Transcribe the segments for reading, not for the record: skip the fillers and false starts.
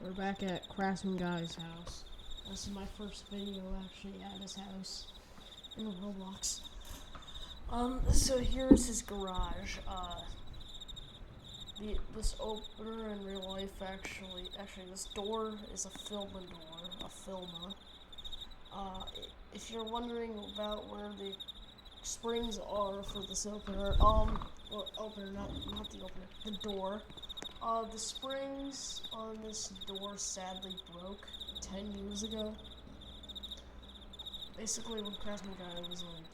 We're back at Craftsman Guy's house. This is my first video actually at his house in Roblox. So here's his garage. This opener in real life actually this door is a Filma door, a Filma. If you're wondering about where the springs are for this opener, opener, not the opener, the door. The springs on this door sadly broke 10 years ago. Basically, when Craftsman Guy was like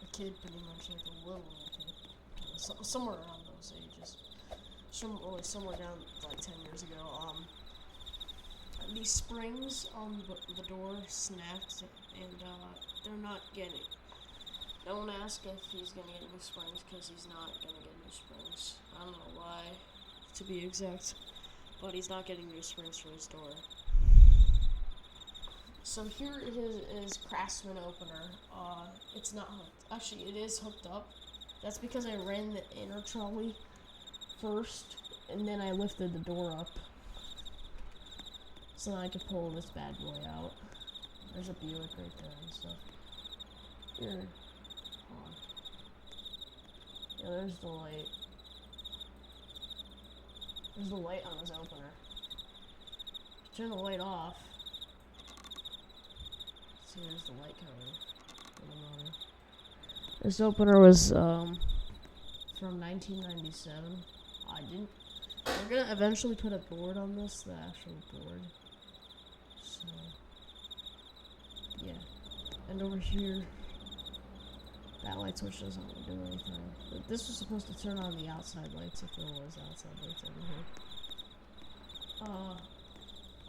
a kid, pretty much like a little kid, somewhere around those ages, somewhere down like 10 years ago. These springs on the door snapped, and they're not getting. Don't ask if he's gonna get new springs, because he's not gonna get new springs. I don't know why, to be exact, but he's not getting new springs for his door. So here is Craftsman opener. It's not hooked. Actually, it is hooked up. That's because I ran the inner trolley first, and then I lifted the door up, so that I could pull this bad boy out. There's a Buick right there and stuff. Here. Hold on. Yeah, there's the light. There's the light on his opener. Turn the light off. See, there's the light coming. This opener was from 1997. We're gonna eventually put a board on this, the actual board. So yeah. And over here, that light switch doesn't do anything. But this was supposed to turn on the outside lights if there was outside lights over here.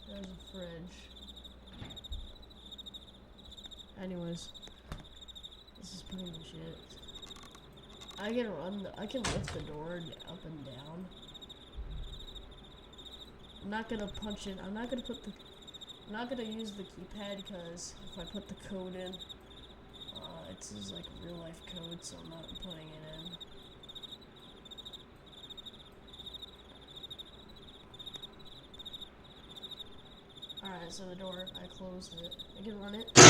There's a fridge. Anyways, this is pretty much it. I can lift the door up and down. I'm not gonna punch in. I'm not gonna use the keypad, because if I put the code in, it's just like real life code, so I'm not putting it in. Alright, so the door, I closed it. I can run it. The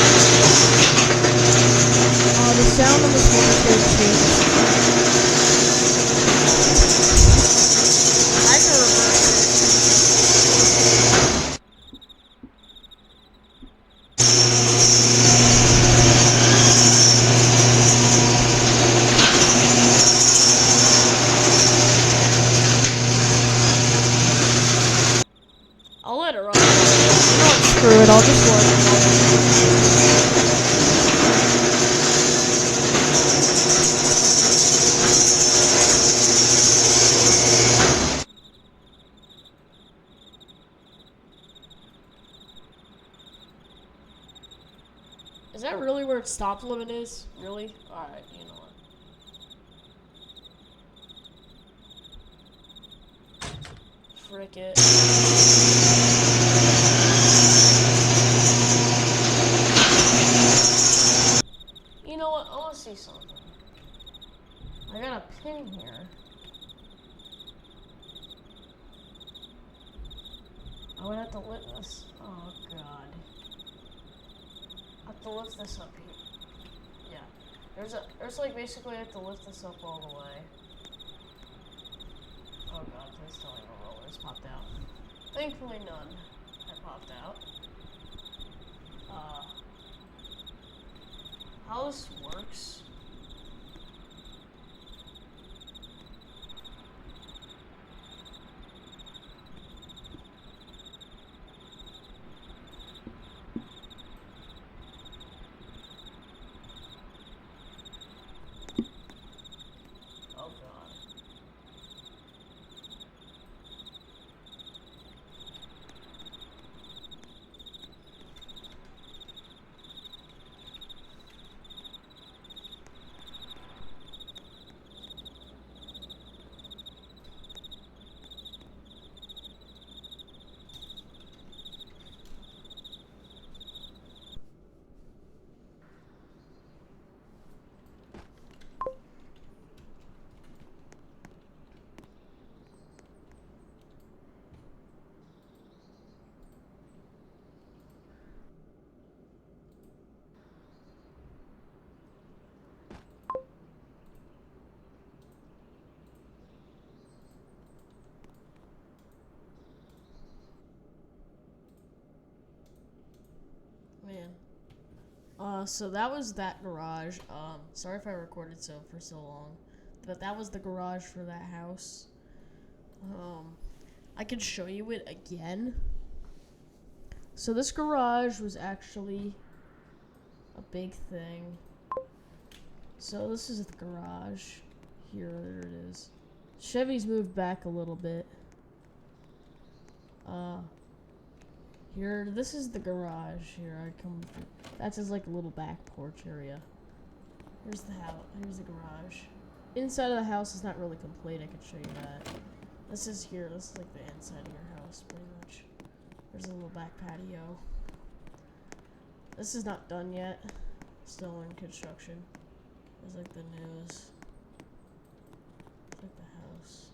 sound on this one is going to change. I can reverse it. I'll let it run. You know what, screw it, I'll just let it run. Is that really where its stop limit is? Really? Alright, you know what. Frick it. You know what? I want to see something. I got a pin here. I would have to lift this. Oh god. I have to lift this up here. Yeah. There's like basically I have to lift this up all the way. Oh god, please tell me no rollers popped out. Thankfully none had popped out. How this works. Oh god. So that was that garage. Sorry if I recorded for so long, but that was the garage for that house. I can show you it again. So this garage was actually a big thing. So this is the garage. Here, there it is. Chevy's moved back a little bit. Here, this is the garage. Here, I come through. That's his like little back porch area. Here's the house. Here's the garage. Inside of the house is not really complete. I could show you that. This is here. This is like the inside of your house, pretty much. There's a little back patio. This is not done yet. Still in construction. There's like the news. It's like the house.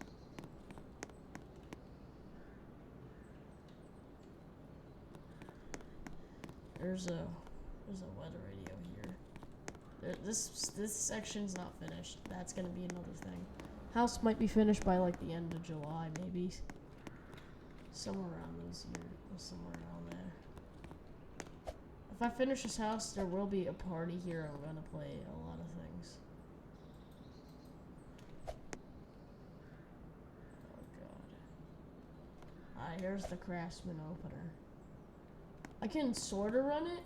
There's a weather radio here. This section's not finished. That's gonna be another thing. House might be finished by like the end of July, maybe. Somewhere around those years, somewhere around there. If I finish this house, there will be a party here. I'm gonna play a lot of things. Oh god. Alright, here's the Craftsman opener. I can sorta run it.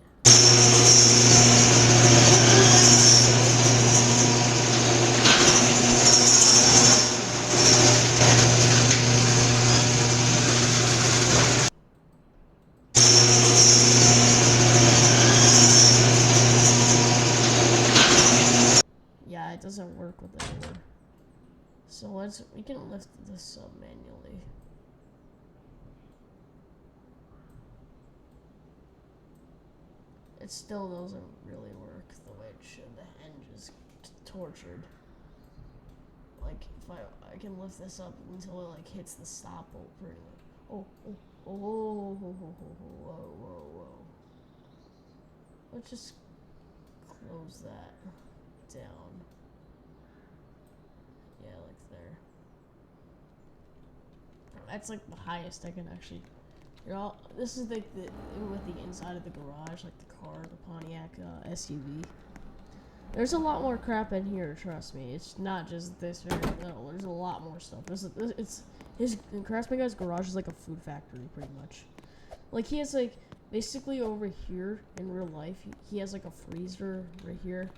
Yeah, it doesn't work with the door. So we can lift this up manually. It still doesn't really work the way it should. The hinge is tortured. Like, if I can lift this up until it like hits the stop bolt pretty much. Whoa. Let's just close that down. Yeah, like there. That's like the highest I can actually. This is like with the inside of the garage, like the car, the Pontiac SUV. There's a lot more crap in here, trust me. It's not just this very little. There's a lot more stuff. His Craftsman guy's garage is like a food factory, pretty much. Like he has like basically over here in real life, he has like a freezer right here.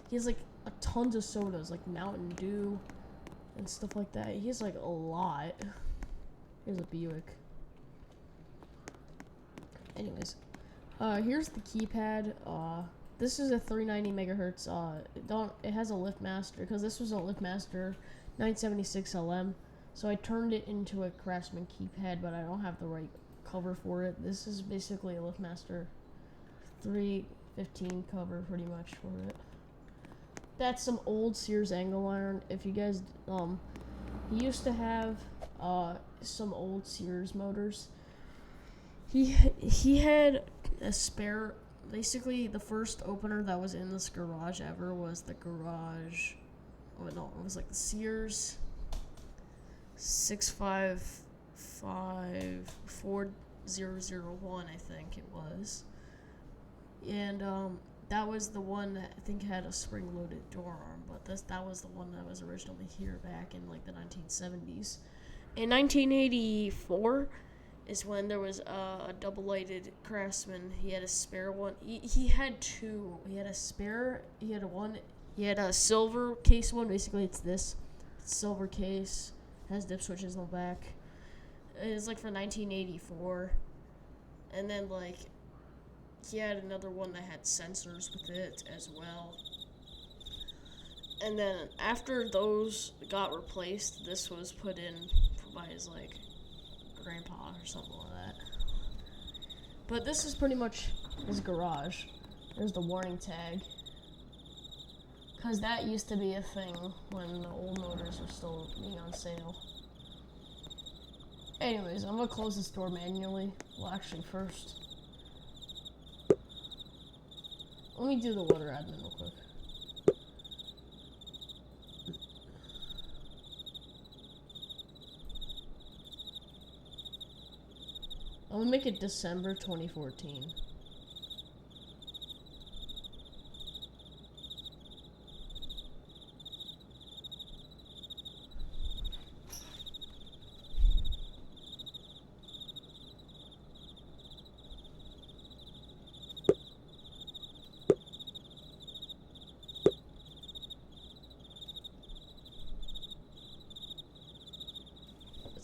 He has like a tons of sodas, like Mountain Dew and stuff like that. He has like a lot. Here's a Buick. Anyways, here's the keypad. This is a 390 megahertz. It has a LiftMaster because this was a LiftMaster 976 LM. So I turned it into a Craftsman keypad, but I don't have the right cover for it. This is basically a LiftMaster 315 cover, pretty much for it. That's some old Sears angle iron. If you guys, he used to have some old Sears motors. He had a spare. Basically, the first opener that was in this garage ever was the garage. Oh no, it was like the Sears 6554001, I think it was. And that was the one that I think had a spring-loaded door arm, but that was the one that was originally here back in like the 1970s. In 1984 is when there was a double-lighted Craftsman. He had a spare one. He had two. He had a spare. He had a silver case one. Basically, it's this silver case. Has dip switches on the back. It's like for 1984. And then like he had another one that had sensors with it as well. And then after those got replaced, this was put in by his like grandpa or something like that. But this is pretty much his garage. There's the warning tag. Because that used to be a thing when the old motors were still being on sale. Anyways, I'm going to close this door manually. Well, actually, first. Let me do the water admin real quick. I'm going to make it December 2014.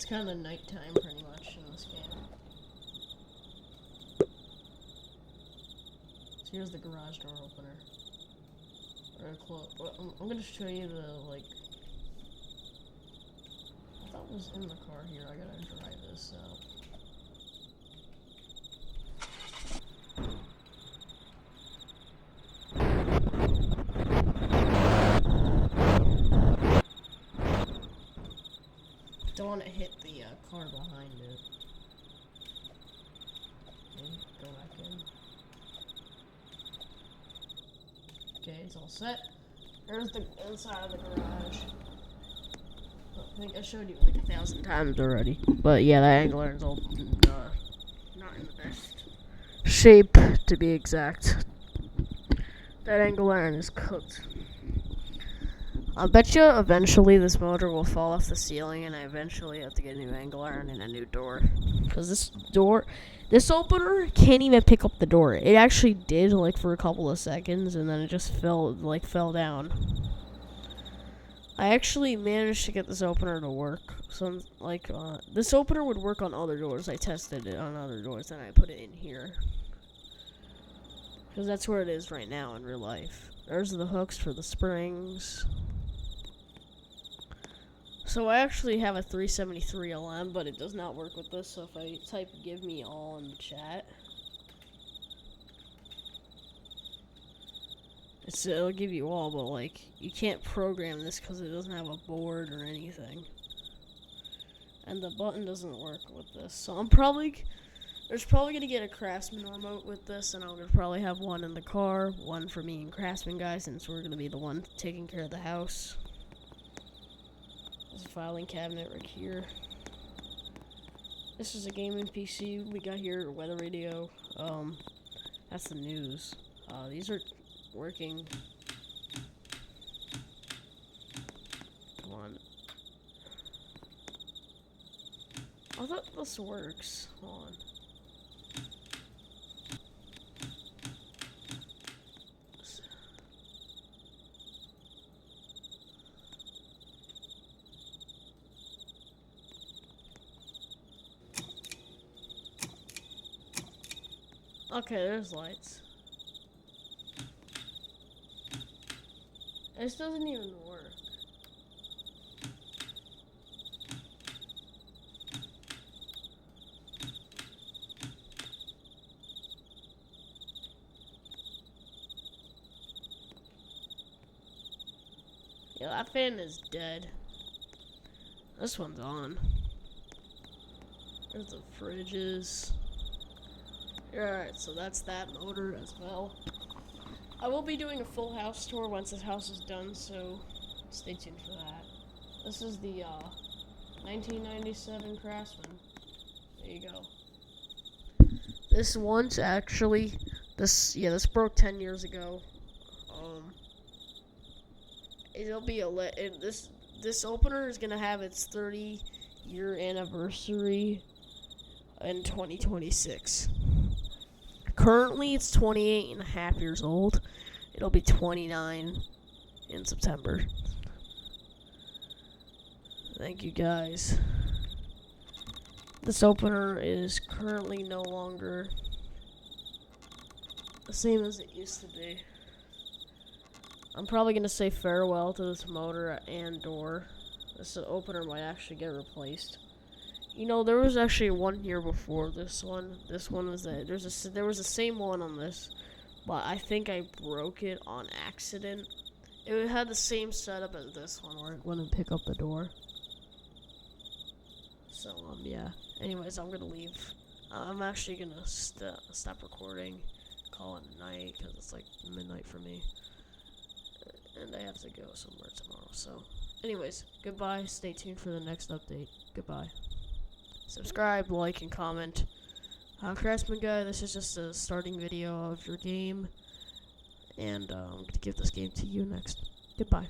kind of nighttime pretty much in this game. So here's the garage door opener. I'm gonna show you the, like, I thought it was in the car here. I gotta dry this out. Don't want to hit the car behind it. Okay, go back in. Okay, it's all set. There's the inside of the garage. I think I showed you like 1,000 times already. But yeah, that angle iron's all not in the best shape, to be exact. That angle iron is cooked. I'll bet you eventually this motor will fall off the ceiling and I eventually have to get a new angle iron and a new door. Because this opener can't even pick up the door. It actually did, like, for a couple of seconds, and then it just fell down. I actually managed to get this opener to work. So, like, this opener would work on other doors. I tested it on other doors, and I put it in here. Because that's where it is right now in real life. There's the hooks for the springs. So I actually have a 373 LM, but it does not work with this, so if I type "give me all" in the chat, it'll give you all, but, like, you can't program this because it doesn't have a board or anything. And the button doesn't work with this, so there's probably going to get a Craftsman remote with this, and I'm going to probably have one in the car, one for me and Craftsman guys, since we're going to be the one taking care of the house. There's a filing cabinet right here. This is a gaming PC we got here, weather radio. That's the news. These are working. Come on. I thought this works. Hold on. Okay, there's lights. This doesn't even work. Yeah, that fan is dead. This one's on. There's the fridges. Alright, so that's that motor as well. I will be doing a full house tour once this house is done, so stay tuned for that. This is the 1997 Craftsman. There you go. This one's actually this broke 10 years ago. It'll be this opener is gonna have its 30-year anniversary in 2026. Currently, it's 28 and a half years old. It'll be 29 in September. Thank you, guys. This opener is currently no longer the same as it used to be. I'm probably going to say farewell to this motor and door. This opener might actually get replaced. You know, there was actually one here before this one. This one was there was the same one on this, but I think I broke it on accident. It had the same setup as this one, where it wouldn't pick up the door. So yeah. Anyways, I'm gonna leave. I'm actually gonna stop recording, call it a night, because it's like midnight for me, and I have to go somewhere tomorrow. So, anyways, goodbye. Stay tuned for the next update. Goodbye. Subscribe, like, and comment. Craftsman Guy, this is just a starting video of your game, and I'm going to give this game to you next. Goodbye.